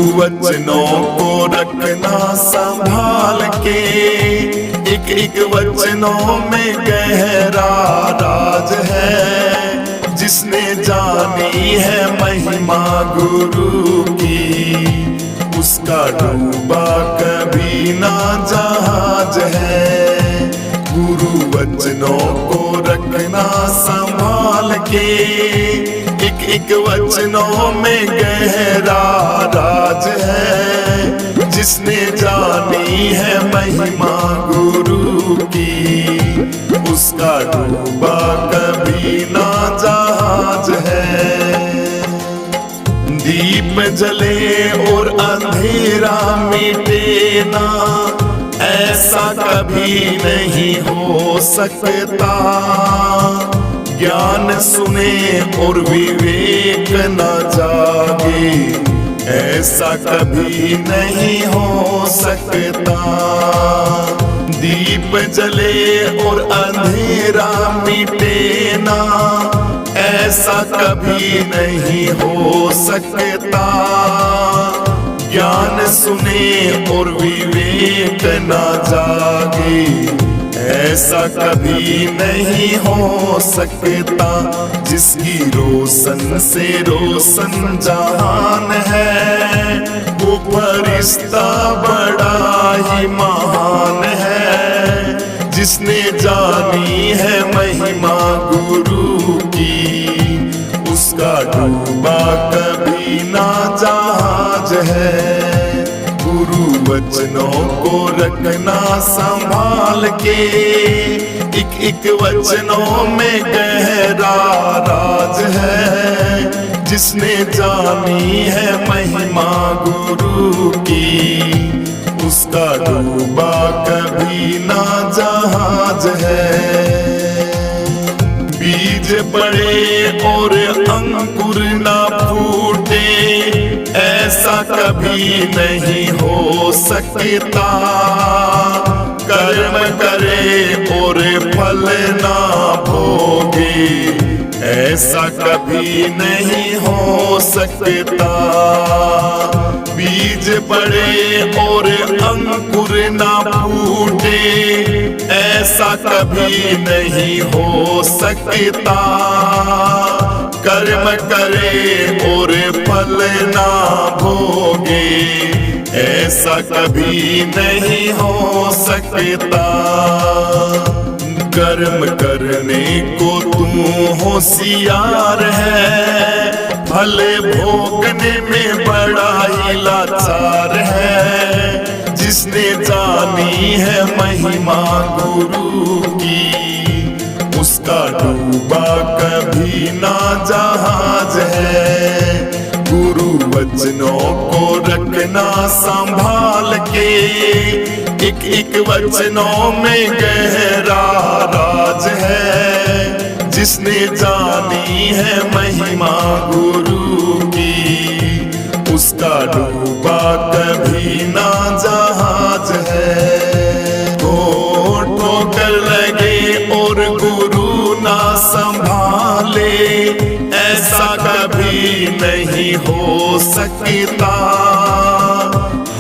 वचनों को रखना संभाल के, एक एक वचनों में गहरा राज है। जिसने जानी है महिमा गुरु की, उसका डूबा कभी ना जहाज है। गुरु वचनों को रखना संभाल के, एक एक वचनों में गहरा राज है। जिसने जानी है महिमा गुरु की, उसका डूबा कभी ना जहाज है। दीप जले और अंधेरा मिटे ना, ऐसा कभी नहीं हो सकता। ज्ञान सुने और विवेक न जागे, ऐसा कभी नहीं हो सकता। दीप जले और अंधेरा मिटे ना, ऐसा कभी नहीं हो सकता। ज्ञान सुने और विवेक न जागे, ऐसा कभी नहीं हो सकता। जिसकी रोशन से रोशन जहान है, वो फरिश्ता बड़ा ही महान है। जिसने जानी है महिमा गुरु की, उसका डूबा कभी ना जहाज है। गुरु वचनों को रखना संभाल के, एक एक वचनों में गहरा राज है। जिसने जानी है महिमा गुरु की, उसका डूबा कभी ना जहाज है। बीज पड़े और अंकुर ना फूटे, ऐसा कभी नहीं हो सकता। कर्म करे और फल ना भोगे, ऐसा कभी नहीं हो सकता। बीज पड़े और अंकुर ना फूटे, ऐसा कभी नहीं हो सकता। कर्म करे और फल ना भोगे, ऐसा कभी नहीं हो सकता। कर्म करने को तू होशियार है, फल भोगने में बड़ा ही लाचार है। जिसने जानी है महिमा गुरु की, उसका डूबा कभी ना जहाज है। गुरु वचनों को रखना संभाल के, एक एक वचनों में गहरा राज है। जिसने जानी है महिमा गुरु की, उसका डूबा कभी ना जहाज है। ठोकर लगे और गुरु ना संभाले, ऐसा कभी नहीं हो सकता।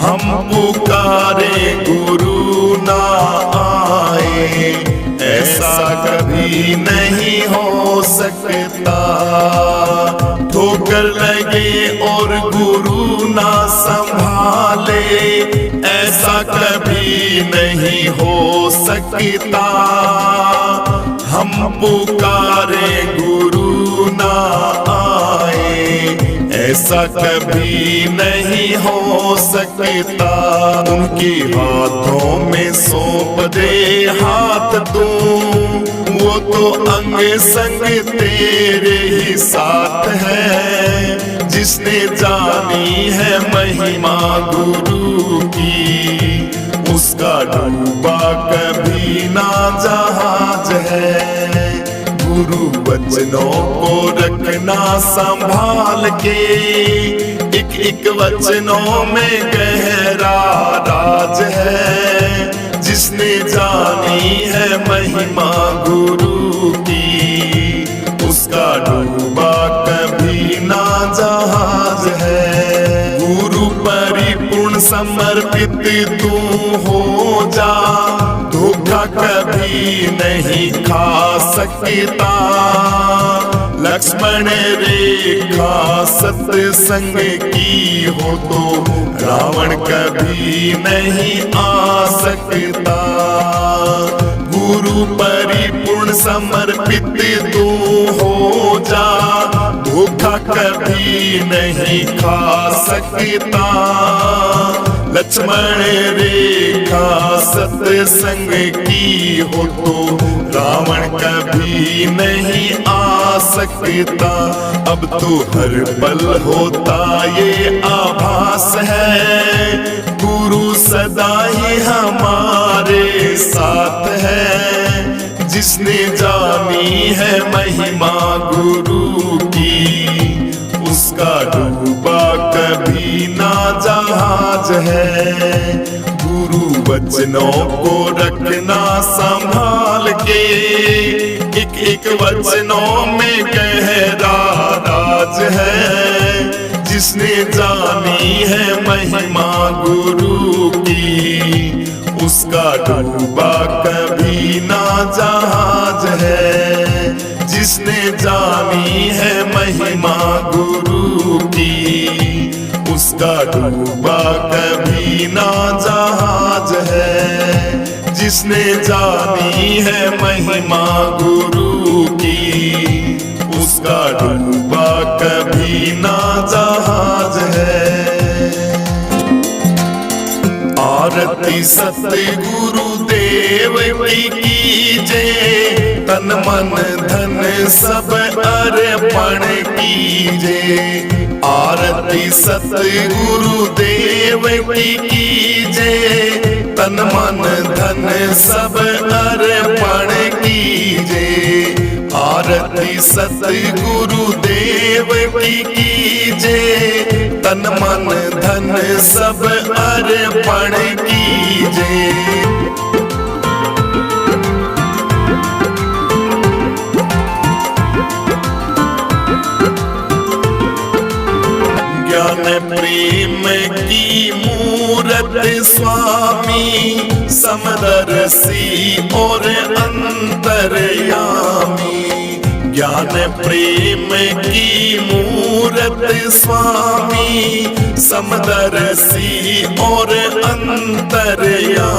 हम पुकारे गुरु ना आए, ऐसा कभी नहीं हो सकता। ठोकर लगे और गुरु ना संभाले, ऐसा कभी नहीं हो सकता। हम पुकारे गुरु ना आए, ऐसा कभी नहीं हो सकता। उनके हाथों में सौंप दे हाथ तू, वो तो अंग संग तेरे ही साथ है। जिसने जानी है महिमा गुरु की, उसका डूबा कभी ना जहाज है। गुरु वचनों को रखना संभाल के, एक एक वचनों में गहरा राज है। जिसने जानी है महिमा गुरु की, उसका डूबा कभी ना जहाज है। गुरु पर समर्पित तू हो जा, धोखा कभी नहीं खा सकता। लक्ष्मण रेखा सत्संग की हो तो रावण कभी नहीं आ सकता। गुरु परिपूर्ण समर्पित तू हो जा, धोखा कभी नहीं खा सकता। लक्ष्मण रेखा सत्संग की हो तो रावण कभी नहीं आ सकता। अब तो हर पल होता ये आभास है, गुरु सदा ही हमारे साथ है। जिसने जानी है महिमा गुरु की, उसका डूबा कभी ना जहाज है। गुरु वचनों को रखना संभाल के, एक एक वचनों में गहरा राज है। जिसने जानी है महिमा गुरु की, उसका डूबा कभी ना जहाज है। जिसने जानी है महिमा गुरु की, उसका डूबा कभी ना जहाज है। जिसने जानी है महिमा गुरु की, उसका डूबा कभी ना जहाज है। आरती सतगुरु देव की कीजिए, तन मन धन सब अर्पण कीजिए। आरती सतगुरु देव की कीजिए, तन मन धन सब अर्पण कीजिए। आरती सतगुरु देव की कीजिए, तन मन धन सब अर्पण कीजिए। ज्ञान प्रेम की मूरत स्वामी, समदर्शी और अंतर्यामी। ज्ञान प्रेम की मूरत स्वामी, समदर्शी और अंतर्यामी।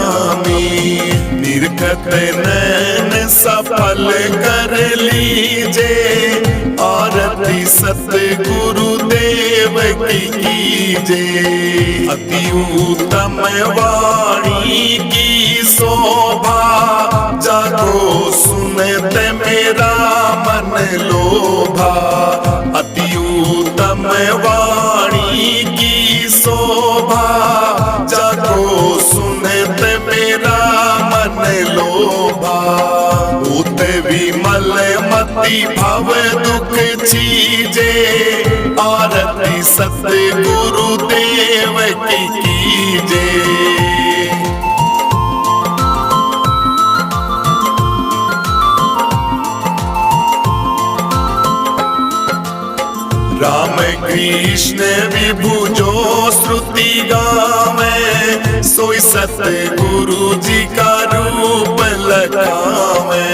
निरखत नैन सफल कर लीजिए, आरती सतगुरु देव की कीजिए। अति उत्तम वाणी की शोभा, जागो सुनते मेरा मन लोभा। अति उत्तम वाणी की शोभा, जागो सुनते मेरा मन लोभा। होते विमल मति भव दुख छीजे, आरती सतगुरु देव की कीजिए। राम कृष्ण विभु जो श्रुति गावे, सोई सतगुरु जी का रूप लगावे।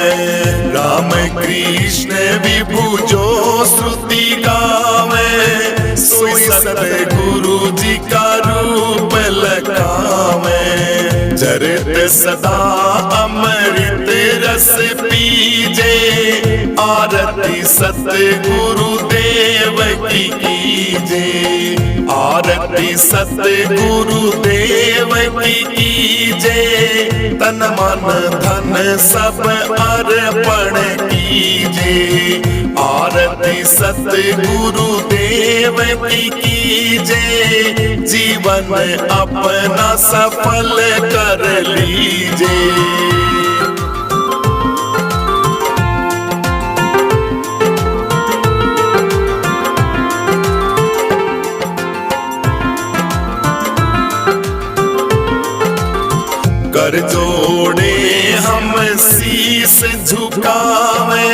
राम कृष्ण विभु जो श्रुति गावे, सोई सतगुरु जी का रूप लगावे। चरित सदा अमृत रस पीजे, आरती सतगुरु देव की कीजिए। आरती सतगुरु देव की कीजिए, तन मन धन सब अर्पण कीजिए। आरती सतगुरु देव की कीजिए, जीवन अपना सफल कर लीजिए। कर जोड़े हम शीस झुकावे,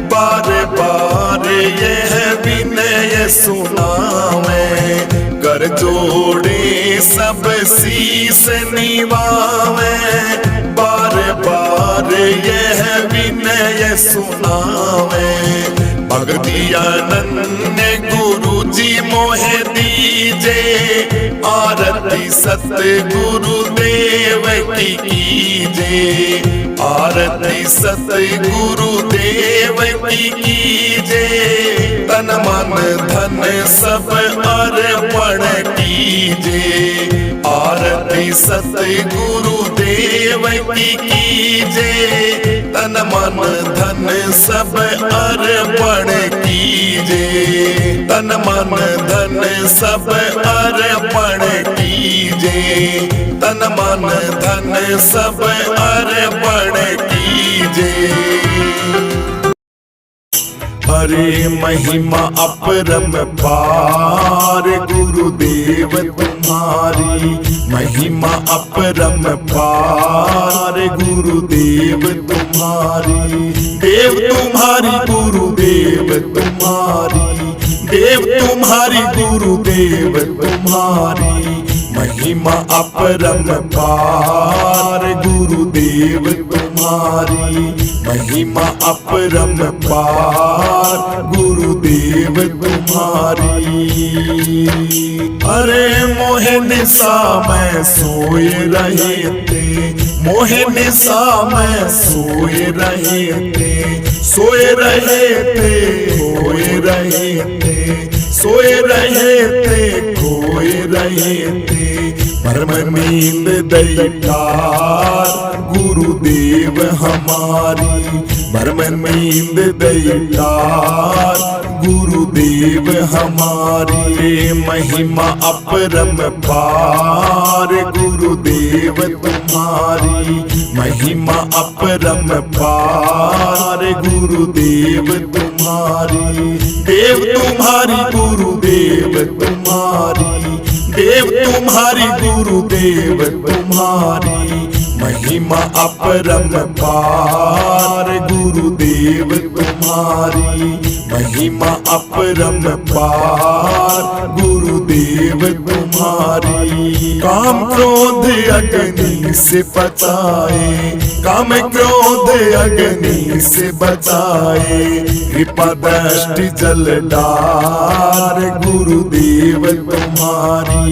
बार बार यह विनय सुनावे। कर जोड़े सब शीस निवावे, बार बार यह विनय सुनावे। भक्ति अनन्य गुरु जी मोहे दीजे, आरती सतगुरु देव की कीजे, आरती सतगुरु देव की कीजे। तन मन धन सब अर्पण कीजे, आरती सतगुरु देव की कीजे। तन मन धन सब अर्पण कीजे, तन मन धन सब अर्पण कीजे, तन मन धन सब अर्पण कीजे। हरे महिमा अपरम पार गुरुदेव तुम्हारी, महिमा अपरम पार गुरुदेव तुम्हारी। देव तुम्हारी गुरुदेव तुम्हारी, देव तुम्हारी गुरुदेव तुम्हारी। महिमा अपरम पार गुरुदेव तुम्हारी, महिमा अपरम पार गुरुदेव तुम्हारी। अरे मोहे निशा में सोए रहे थे, मोहे निशा में सोए रहे थे, सोए रहे थे, खोए रहे थे, सोए रहे थे, खोए रहे थे। परम नींद दैतार गुरुदेव हमारी, परम नींद दैतार गुरुदेव हमारी। महिमा अपरम पार गुरुदेव तुम्हारी, महिमा अपरम पार गुरुदेव तुम्हारी। देव तुम्हारी गुरुदेव तुम्हारी, देव तुम्हारी गुरुदेव तुम्हारी। महिमा अपरम पार गुरुदेव तुम्हारी, महिमा अपरम पार गुरुदेव तुम्हारी। काम क्रोध अग्नि से बचाए, काम क्रोध अग्नि से बचाए। कृपा दृष्टि जलदार गुरुदेव तुम्हारी,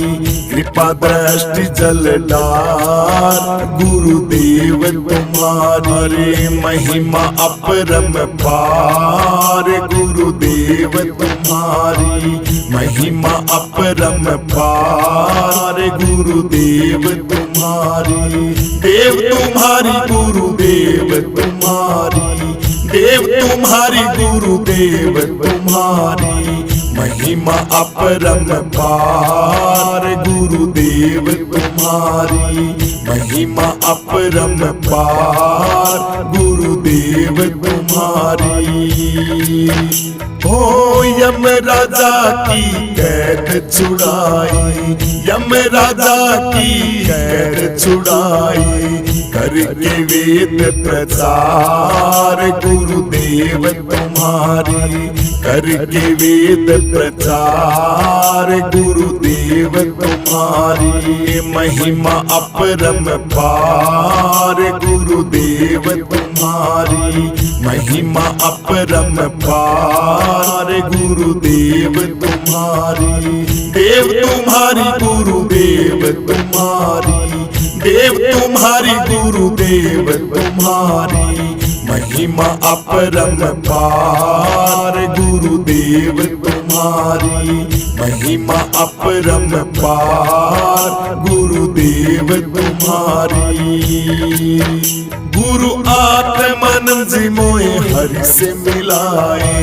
कृपा दृष्टि जलदार गुरुदेव तुम्हारी। महिमा अपरम पार गुरुदेव तुम्हारी, महिमा अपरम पार गुरुदेव तुम्हारी। देव तुम्हारी गुरुदेव तुम्हारी, देव तुम्हारी गुरुदेव तुम्हारी। महिमा अपरम पार गुरुदेव तुम्हारी, महिमा अपरम पार गुरुदेव तुम्हारी। ओ यम राजा की कैद छुड़ाई, यम राजा की कैद छुड़ाई। करके वेद प्रचार गुरुदेव तुम्हारी, करके वेद प्रचार गुरुदेव तुम्हारी। महिमा अपरम पार गुरुदेव तुम्हारी, महिमा अपरम पार गुरुदेव तुम्हारी। देव तुम्हारी गुरुदेव तुम्हारी, देव तुम्हारी गुरुदेव तुम्हारी। महिमा अपरम पार गुरुदेव तुम्हारी, महिमा अपरम पार गुरुदेव तुम्हारी। गुरु आत्मानंद जी मोए हरि से मिलाए,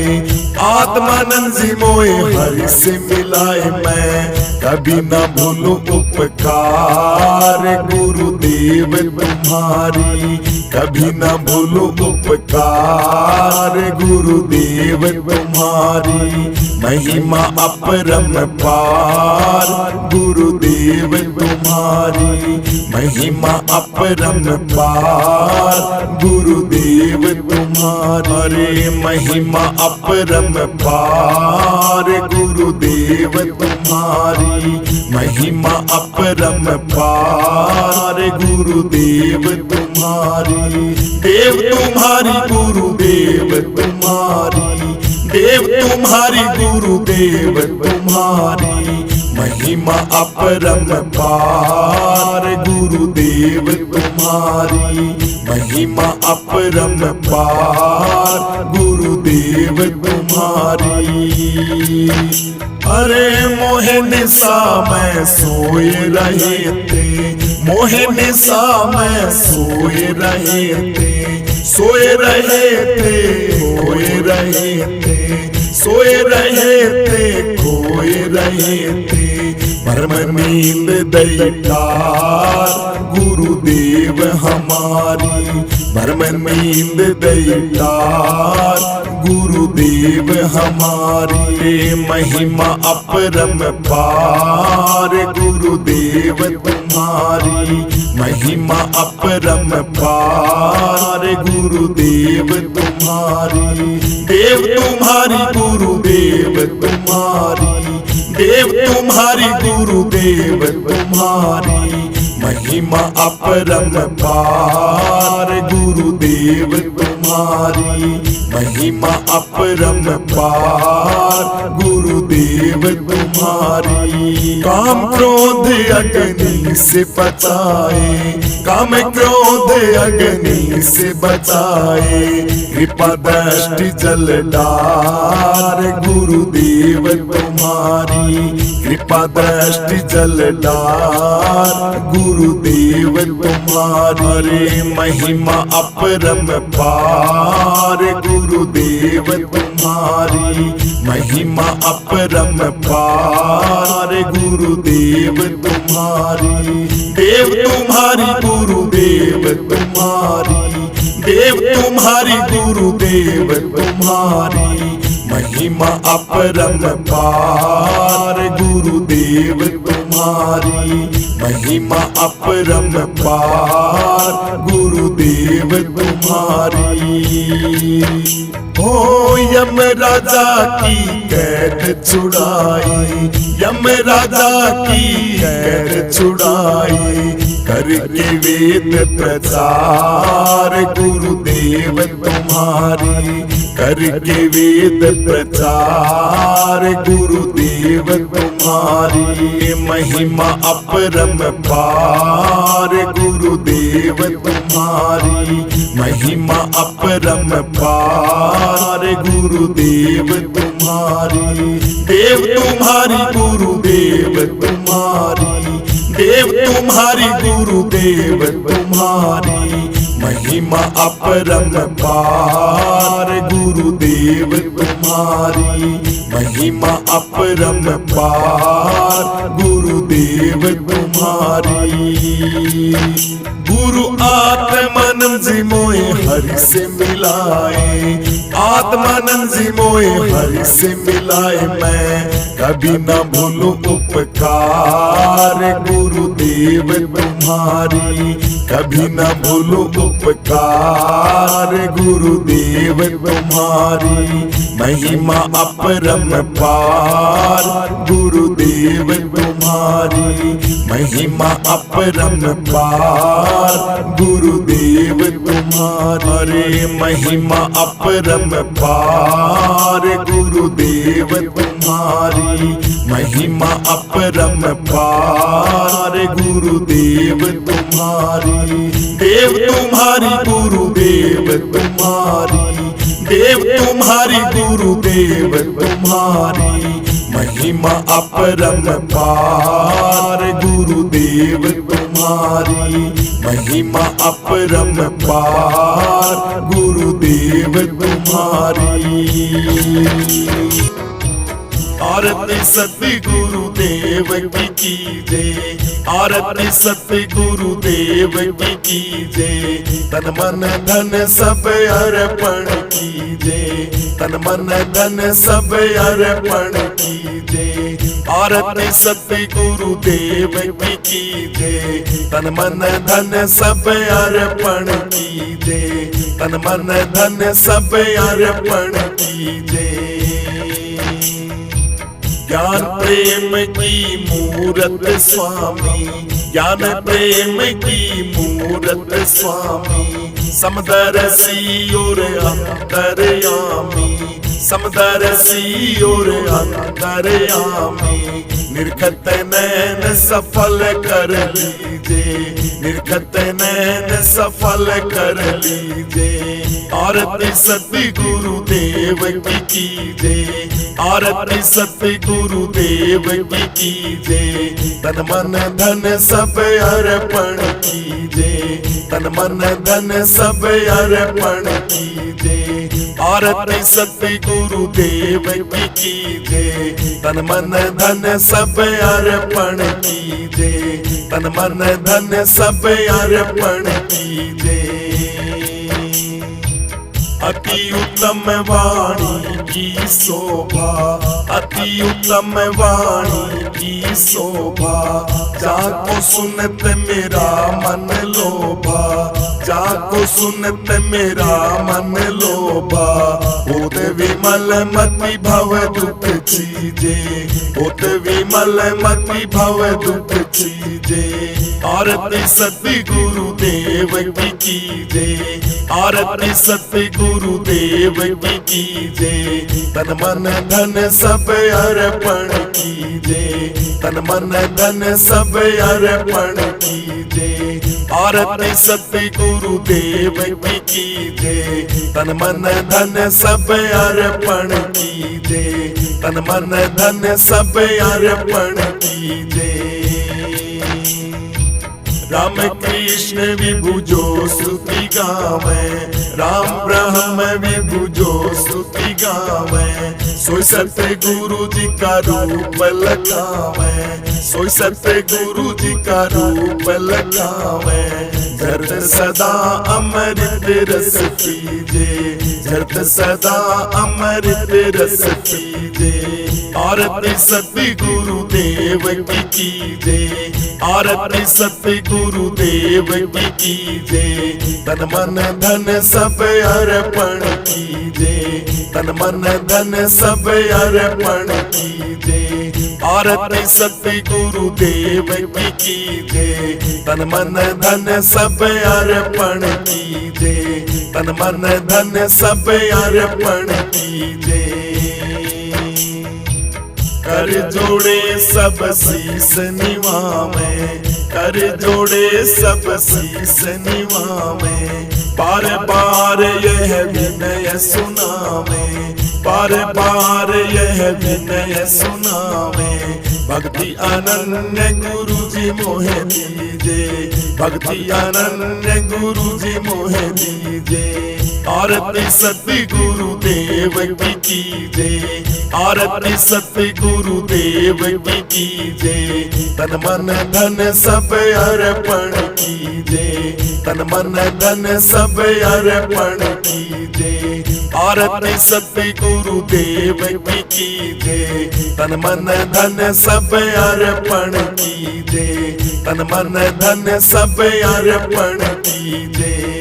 आत्मानंद जी मोए हरि से मिलाए। मैं कभी न भूलूं उपकार गुरुदेव तुम्हारी, कभी न भूलूं उपकार गुरुदेव तुम्हारी। महिमा अपरम पार गुरुदेव तुम्हारी, महिमा अपरंपार गुरुदेव तुम्हारे, महिमा अपरंपार गुरुदेव तुम्हारी, महिमा अपरंपार गुरुदेव तुम्हारी। देव तुम्हारी गुरुदेव तुम्हारी, देव तुम्हारी गुरुदेव तुम्हारी, महिमा अपरंपार गुरुदेव तुम्हारी, महिमा अपरंपार गुरुदेव तुम्हारी। अरे मोहे निशा में सोए रहे थे, मोहे निशा में सोए रहे थे, सोए रहे थे, खोए रहे थे, सोए रहे थे, खोए रहे थे, भरम नींद दैतार गुरुदेव हमारी, भरम नींद दैतार गुरुदेव हमारी। महिमा अपरंपार गुरुदेव तुम्हारी, महिमा अपरंपार गुरुदेव तुम्हारी। देव तुम्हारी गुरुदेव तुम्हारी, देव तुम्हारी गुरुदेव तुम्हारी, महिमा अपरंपार गुरुदेव तुम्हारी, महिमा अपरंपार गुरुदेव तुम्हारी। काम क्रोध अग्नि से बचाए, काम क्रोध अग्नि से बचाए, कृपा दृष्टि जलदार गुरुदेव तुम्हारी, कृपा दृष्टि जलदार गुरुदेव तुम्हारे। महिमा अपरंपार गुरुदेव तुम्हारी, महिमा अपरंपार गुरुदेव तुम्हारी। देव तुम्हारी गुरुदेव तुम्हारी, देव तुम्हारी गुरुदेव तुम्हारी, महिमा अपरंपार गुरुदेव तुम्हारी, महिमा अपरंपार गुरुदेव तुम्हारी। ओ यम राजा की कैद छुड़ाई, यम राजा की कैद छुड़ाई, करके वेद प्रचार गुरुदेव तुम्हारी, करके वेद प्रचार गुरुदेव तुम्हारी। महिमा अपरंपार गुरुदेव तुम्हारी, महिमा अपरंपार गुरुदेव तुम्हारी। देव तुम्हारी गुरुदेव तुम्हारी, देव तुम्हारी गुरुदेव तुम्हारी, महिमा अपरंपार गुरुदेव तुम्हारी, महिमा अपरंपार गुरुदेव तुम्हारी। गुरु आत्मानंद जी मोए हरि से मिलाए, आत्मानंद जी मोए हरि से मिलाए, मैं कभी न भूलूं उपकार गुरुदेव तुम्हारी, कभी न भूलूं उपकार गुरुदेव तुम्हारी। महिमा अपरंपार गुरुदेव तुम्हारी, महिमा अपरंपार गुरुदेव तुम्हारे। महिमा अपरंपार गुरुदेव तुम्हारी, महिमा अपरंपार गुरुदेव तुम्हारी। देव तुम्हारी गुरुदेव तुम्हारी, देव तुम्हारी गुरुदेव तुम्हारी, महिमा अपरंपार गुरुदेव तुम्हारी, महिमा अपरंपार गुरुदेव तुम्हारी। आरती सत्य गुरुदेव की कीजे, आरती सत्य गुरुदेव की कीजे, तन मन धन सब अर्पण कीजे, तन मन धन सब अर्पण कीजे। आरती सत्य गुरुदेव की कीजिए, तन मन धन सब अर्पण कीजिए, तन मन धन सब अर्पण कीजिए। ज्ञान प्रेम की मूरत स्वामी, ज्ञान प्रेम की मूरत स्वामी, समदर्शी और अंतर्यामी, समदर्शी और अंतर्यामी। निरखत नैन सफल कर लीजिए, निरखत नैन सफल कर लीजिए। आरती सत्य गुरुदेव की कीजिए, आरती सत्य गुरुदेव की कीजिए, तन मन धन सब अर्पण कीजिए, तन मन धन सब अर्पण कीजिए। आरती सत्य गुरुदेव की कीजिए, तन मन धन सब अर्पण कीजिए, तन मन धन सब अर्पण कीजिए। अति उत्तम वाणी की शोभा, अति उत्तम वाणी की शोभा, जाको सुनत मेरा मन लोभा, जाको सुनत मेरा मन लोभा। होत विमल मति भव दुख छीजे, होत विमल मति भव दुख छीजे। आरती सत्य गुरुदेव की कीजिए, आरती सत्य गुरुदेव की कीजिए, तन मन धन सब अर्पण कीजिए, तन मन धन सब अर्पण कीजिए। आरती सत्य गुरुदेव की कीजिए, तन मन धन सब अर्पण कीजिए, तन मन धन सब अर्पण कीजिए। राम कृष्ण विभु जो स्तुति गावे, राम ब्रह्म विभु जो स्तुति गावे, सोई सत्य गुरु जी का रूप लखावे, सोई सत्य गुरु जी का रूप लखावे। झरत सदा अमृत रस पीजे, झरत सदा अमृत रस पीजे। आरती सत्य गुरुदेव की कीजिए, आरती सत्य गुरुदेव की कीजिए, तन मन धन सब अर्पण कीजिए, तन मन धन सब अर्पण कीजिए। आरती सत्य गुरुदेव की कीजिए, तन मन धन सब अर्पण कीजिए, तन मन धन सब अर्पण कीजिए। कर जोड़े सब शीस निवावे, कर जोड़े सब शीस निवावे। बार बार यह विनय सुनावे, बार बार यह विनय सुनावे। भक्ति अनन्य गुरु जी मोहे दीजे, भक्ति अनन्य गुरु जी मोहे दीजे। आरती सत्य गुरुदेव की कीजिए, आरती सत्य गुरुदेव की कीजिए, तन मन धन सब अर्पण कीजिए, तन मन धन सब अर्पण कीजिए। आरती सत्य गुरुदेव की कीजिए, तन मन धन सब अर्पण कीजिए, तन मन धन सब अर्पण कीजिए।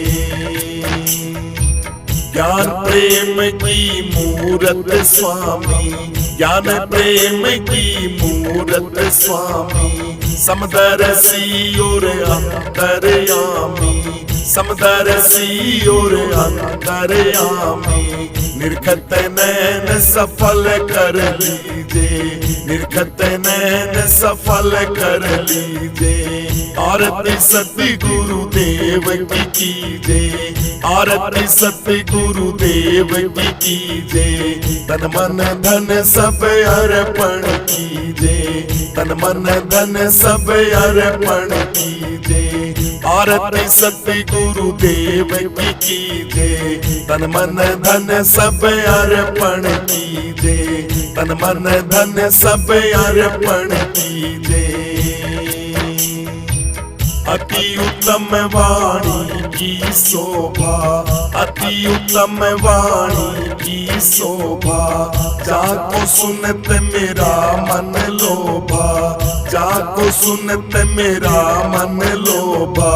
ज्ञान प्रेम की मूरत स्वामी, ज्ञान प्रेम की मूरत स्वामी, समदर्शी और अंतर्यामी, समदर्शी और अंतर्यामी। निरखत नैन सफल कर लीजिए, निरखत नैन सफल कर लीजिए। आरती सत्य गुरुदेव की कीजिए, आरती सत्य गुरुदेव की कीजिए, तन मन धन सब अर्पण कीजिए, तन मन धन सब अर्पण कीजिए। आरती सत्य गुरुदेव की कीजिए, तन मन धन सब अर्पण कीजिए, तन मन धन सब अर्पण कीजिए। अति उत्तम वाणी की शोभा, अति उत्तम वाणी की शोभा, जाको सुनत मेरा मन लोभा, जाको सुनत मेरा मन लोभा।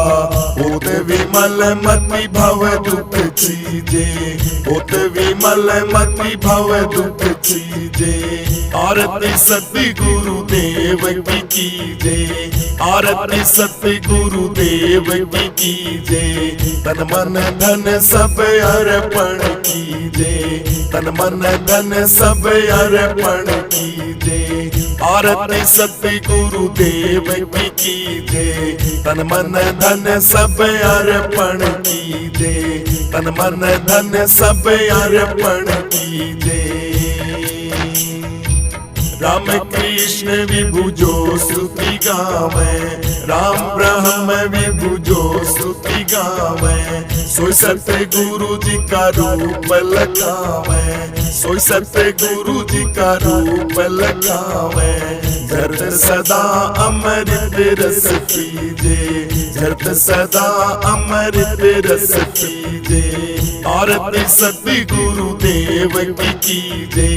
होत विमल मति भव दुख चीजे, होत विमल मति भव दुख चीजे। आरती सत्य गुरुदेव की कीजे, आरती सत्य गुरुदेव की कीजे। तन मन धन सब अर्पण कीजे, तन मन धन सब अर्पण कीजे। आरती सत्य गुरुदेव की कीजे, तन मन धन सब अर्पण कीजे, तन मन धन सब अर्पण कीजे। राम कृष्ण विभु जो स्तुति गावे, राम ब्रह्म विभु जो स्तुति गावे। सोई सत्य गुरु जी का रूप लगावे, सोई सत्य गुरु जी का रूप लगावे। झरत सदा अमृत रस पीजे, झरत सदा अमृत रस पीजे। आरती सत्य गुरुदेव की कीजे,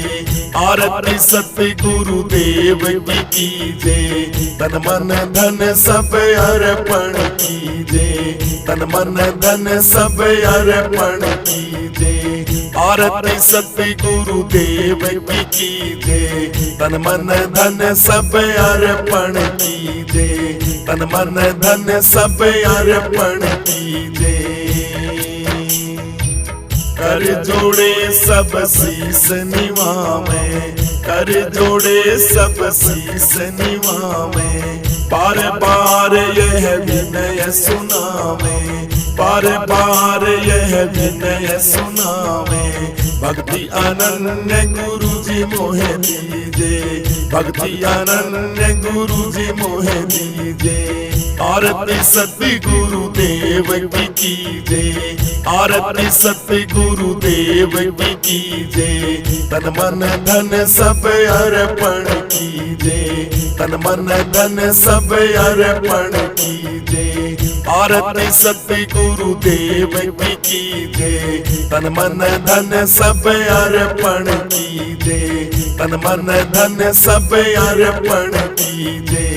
आरती सत्य गुरुदेव की कीजे। तन मन धन सब अर्पण कीजे, तन मन धन सब अर्पण कीजे। आरती सत्य गुरुदेव की कीजे, तन मन धन सब अर्पण कीजे, तन मन धन सब अर्पण कीजे। कर जोड़े सब शीस निवावे, कर जोड़े सब शीस निवावे। बार बार यह विनय सुनावे, बार बार यह विनय सुनावे। भक्ति अनन्य गुरु जी मोहे दीजे, भक्ति अनन्य गुरु जी मोहे दीजे। आरती सत्य गुरुदेव की कीजे, आरती सत्य गुरुदेव की कीजे। तन मन धन सब अर्पण कीजे, तन मन धन सब अर्पण कीजे। आरती सत्य गुरुदेव की कीजे, तन मन धन सब अर्पण कीजे, तन मन धन सब अर्पण कीजे।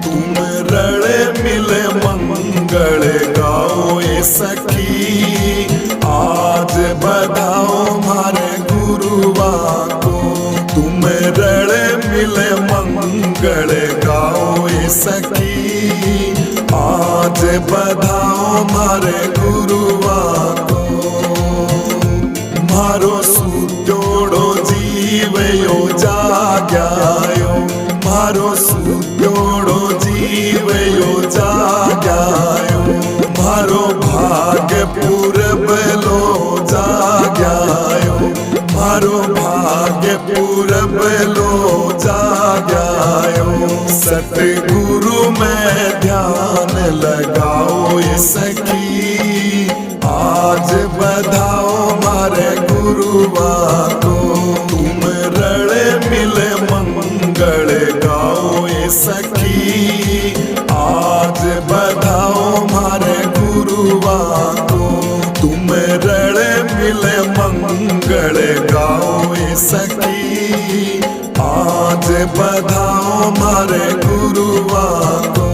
तुम रड़े मिले मंगल गाओ ये सखी, आज बधाओ मारे गुरुआ को। तुम रड़े मिले मंगल गाओ ये सखी, आज बधाओ मारे गुरुआ को। मारो सुजोड़ो जीवयो जाग्यायो, मारो सुजोड़ो जीवयो जाग्यायो। मारो भाग्य पूरब लो जाग्यायो, मारो भाग्य पूरब लो जाग्यायो। सतगुरु में ध्यान लगाओ ये सखी, आज बधाओ मारे गुरुआ को। तुम रड़े मिले मंगल गाओ ये सखी, आज बधाओ मारे गुरुआ को। तुम रड़े मिले मंगल गाओ ये सखी, आज बधाओ मारे गुरुआ को।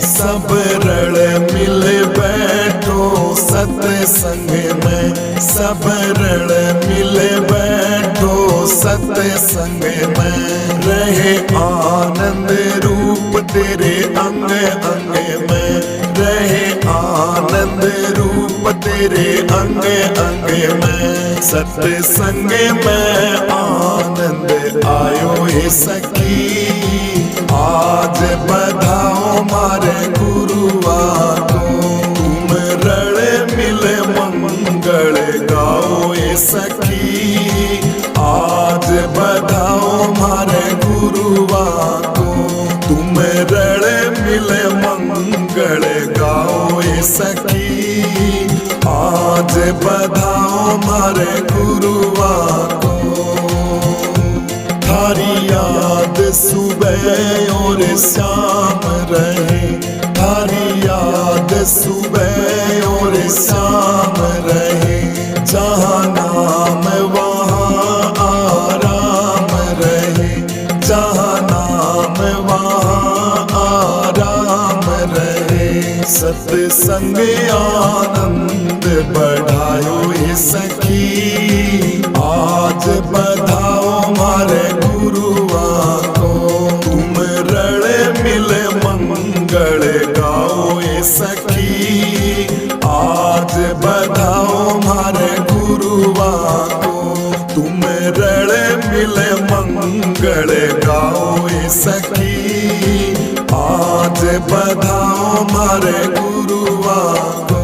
सब रड़ मिले बैठो सत्संग में, सब रड़ मिले बैठो सत्संग में। रहे आनंद रूप तेरे अंग अंग में, रहे आनंद रूप तेरे अंग अंग में। सत्संग में आनंद आयो हे सखी, आज बधाओ मारे गुरुआ को। तुम रड़े मिले मंगल गाओ ये सखी, आज बधाओ मारे गुरुआ को। तुम रड़े मिले मंगल गाओ ये सखी, आज बधाओ मारे गुरुआ को। थारी याद सुबह और शाम रहे, थारी याद सुबह और शाम रहे। जहाँ नाम वहाँ आराम रहे, जहाँ नाम वहाँ आराम रहे। सत्संग आनंद बढ़ायो ये सखी, आज बधाओ मारे गुरुआ को। तुम रड़े मिले मंगल गाओ ये सखी, आज बधाओ मारे गुरुआ को। तुम रड़े मिले मंगल गाओ ये सखी, आज बधाओ मारे गुरुआ को।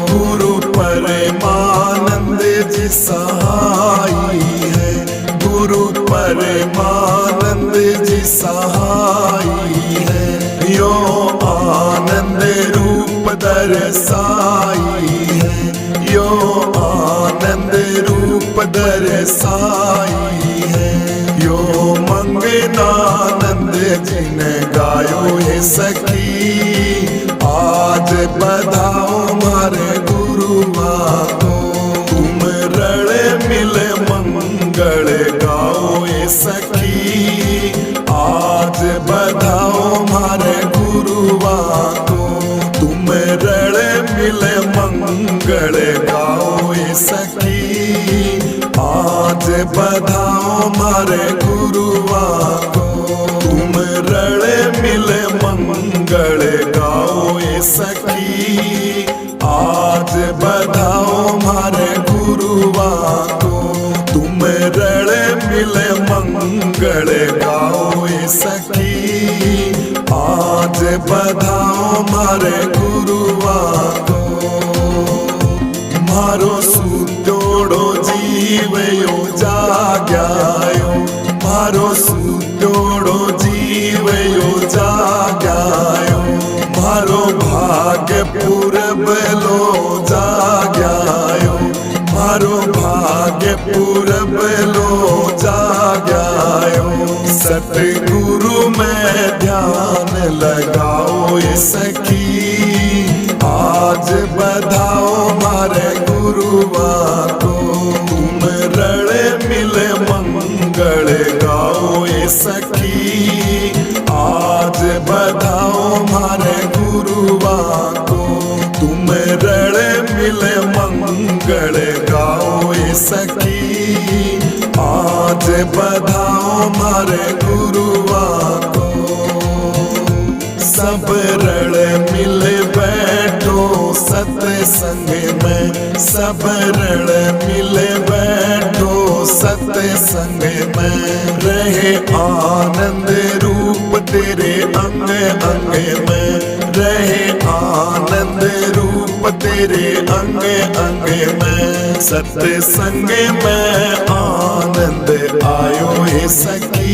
गुरु परमानंद जी सहाई है, गुरु परमानंद जी सहाई है। यो आनंद रूप दर्शाई है, यो आनंद रूप दर्शाई है। यो मंगनानंद जी ने गायो ये सखी, आज बधाओ मारे गुरुआ को। तुम रड़े मिले मंगल गाओ ये सखी, आज बधाओ मारे गुरुआ को। तुम रड़े मिले मंगल गाओ ये सखी, आज बधाओ मारे गुरुआ को। तुम रड़े मिले मंगल गाओ ये सखी, आज बधाओ मारे गुरुआ को। तुम रड़े मिले मंगल गाओ ये सखी, आज बधाओ मारे गुरुआ को। मारो सुतोड़ो जीवयो जाग्यायो, मारो सुतोड़ो जीवयो जाग्यायो। मारो भाग्य पूरबलो जाग्यायो, मारो भाग्य पूरबलो जाग्यायो। सतगुरु में ध्यान लगाओ ये सखी, आज बधाओ मारे गुरुआ को। तुम रड़े मिले मंगल गाओ ये सखी, आज बधाओ मारे गुरुआ को। तुम रड़े मिले मंगल गाओ ये सखी, आज बधाओ मारे गुरुआ को। सब रड़े मिले बैठो सत्संग में, सब रड़े मिले बैठो सत्संग में। रहे आनंद रूप तेरे अंग अंग में, रहे आनंद रूप तेरे अंग अंग में। सत्संग में आनंद आयो ये सखी,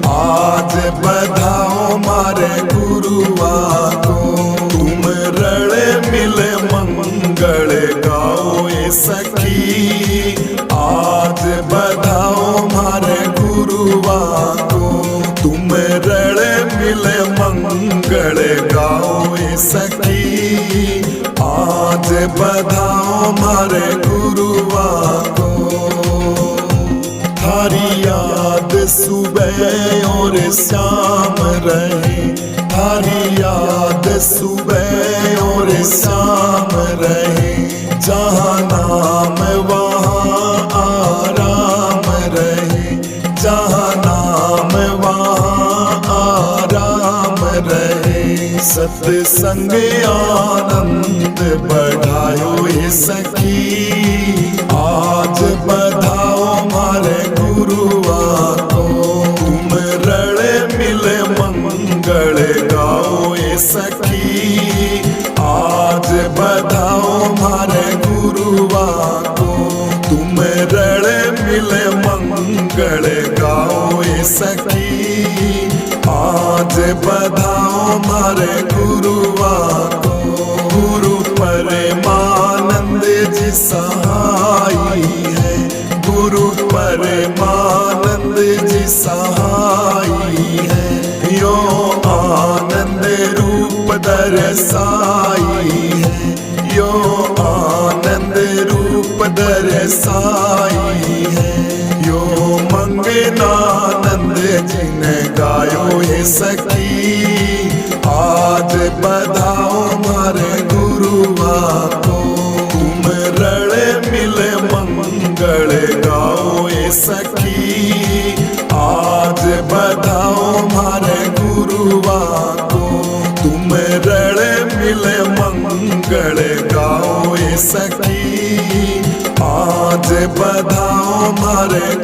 आज बधाओ मारे गुरुआ को। तुम रड़े मिले मंगल गाओ ये सखी, आज बधाओ मारे गुरुआ को। तुम रड़े मिले मंगल गाओ ये सखी, आज बधाओ मारे गुरुआ को। थारी याद सुबह और शाम रहे, थारी याद सुबह और शाम रहे। जहाँ नाम वहाँ आराम रहे, जहाँ नाम वहाँ आराम रहे। सत्संग आनंद बढ़ायो ये सखी, आज बधाओ मारे गुरुआ को। तुम रड़े मिले मंगल गाओ ये सखी, आज बधाओ मारे गुरुआ को। तुम रड़े मिले मंगल गाओ ये सखी, आज बधाओ मारे गुरुआ को। गुरु परमानंद जी सहाई है, गुरु परमानंद जी सहाई है, यो आनंद रूप दर्शाई है, यो आनंद रूप दर्शाई है, यो मंगनानंद जिन गायो ये सखी, आज बधाओ मारे गुरुआ को, तुम रड़े मिले मंगल गाओ ये सखी, आज बधाओ मारे गुरुआ को, तुम रड़े मिले मंगल गाओ ये सखी, आज बधाओ मारे